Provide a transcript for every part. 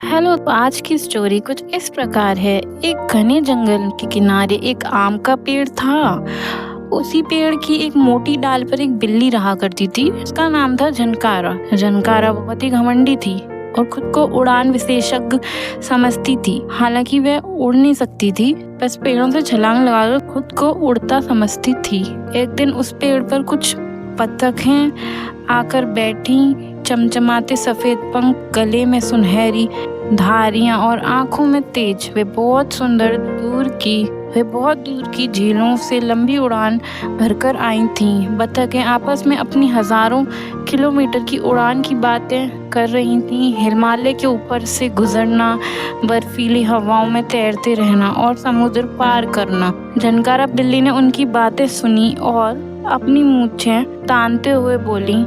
Hello, तो आज की स्टोरी कुछ इस प्रकार है। एक घने जंगल के किनारे एक आम का पेड़ था। उसी पेड़ की एक मोटी डाल पर एक बिल्ली रहा करती थी। उसका नाम था झनकारा। झनकारा बहुत ही घमंडी थी और खुद को उड़ान विशेषज्ञ समझती थी। हालांकि वह उड़ नहीं सकती थी, बस पेड़ों से छलांग लगाकर खुद को उड़ता समझती थी। एक दिन उस पेड़ पर कुछ बतखें आकर बैठी। चमचमाते सफेद पंख, गले में सुनहरी धारियां और आंखों में तेज। वे बहुत दूर की झीलों से लंबी उड़ान भरकर आई थीं। बतखें आपस में अपनी हजारों किलोमीटर की उड़ान की बातें कर रही थीं। हिमालय के ऊपर से गुजरना, बर्फीली हवाओं में तैरते रहना और समुद्र पार करना। झनकारा बिल्ली ने उनकी बातें सुनी और अपनी मूंछें तानते हुए बोली,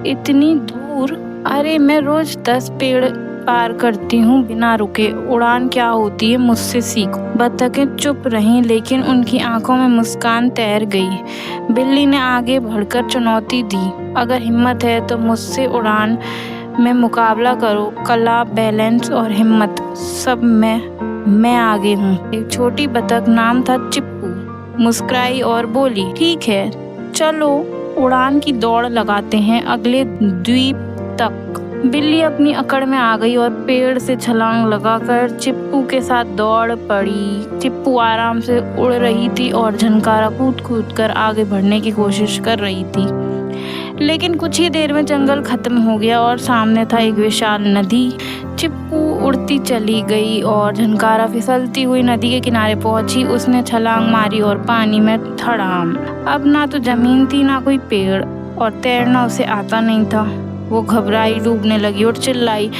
इतनी दूर? अरे मैं रोज 10 पेड़ पार करती हूँ बिना रुके। उड़ान क्या होती है, मुझसे सीखो। बतखें चुप रहीं, लेकिन उनकी आंखों में मुस्कान तैर गई। बिल्ली ने आगे बढ़कर चुनौती दी, अगर हिम्मत है तो मुझसे उड़ान में मुकाबला करो। कला, बैलेंस और हिम्मत सब में मैं आगे हूँ। एक छोटी बतख, नाम था चिप्पू, मुस्कुराई और बोली, ठीक है, चलो उड़ान की दौड़ लगाते हैं अगले द्वीप तक। बिल्ली अपनी अकड़ में आ गई और पेड़ से छलांग लगाकर चिप्पू के साथ दौड़ पड़ी। चिप्पू आराम से उड़ रही थी और झनकारा कूद कूद कर आगे बढ़ने की कोशिश कर रही थी। लेकिन कुछ ही देर में जंगल खत्म हो गया और सामने था एक विशाल नदी। चिप्पू उड़ती चली गई और झनकारा फिसलती हुई नदी के किनारे पहुंची। उसने छलांग मारी और पानी में धड़ाम। अब ना तो जमीन थी ना कोई पेड़, और तैरना उसे आता नहीं था। वो घबराई, डूबने लगी और चिल्लाई,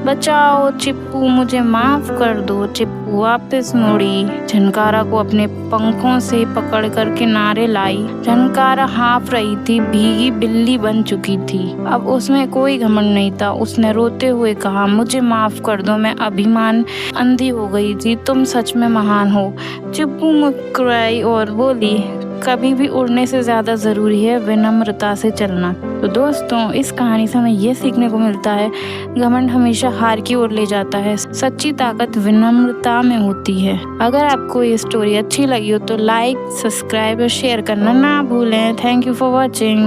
बचाओ चिप्पू, मुझे माफ कर दो। चिप्पू वापस मुड़ी, झनकारा को अपने पंखों से पकड़कर किनारे लाई। झनकारा हाँफ रही थी, भीगी बिल्ली बन चुकी थी। अब उसमें कोई घमंड नहीं था। उसने रोते हुए कहा, मुझे माफ कर दो, मैं अभिमान अंधी हो गई थी, तुम सच में महान हो। चिप्पू मुस्कुराई और बोली, कभी भी उड़ने से ज्यादा जरूरी है विनम्रता से चलना। तो दोस्तों, इस कहानी से हमें ये सीखने को मिलता है, घमंड हमेशा हार की ओर ले जाता है। सच्ची ताकत विनम्रता में होती है। अगर आपको ये स्टोरी अच्छी लगी हो तो लाइक, सब्सक्राइब और शेयर करना ना भूलें। Thank you for watching.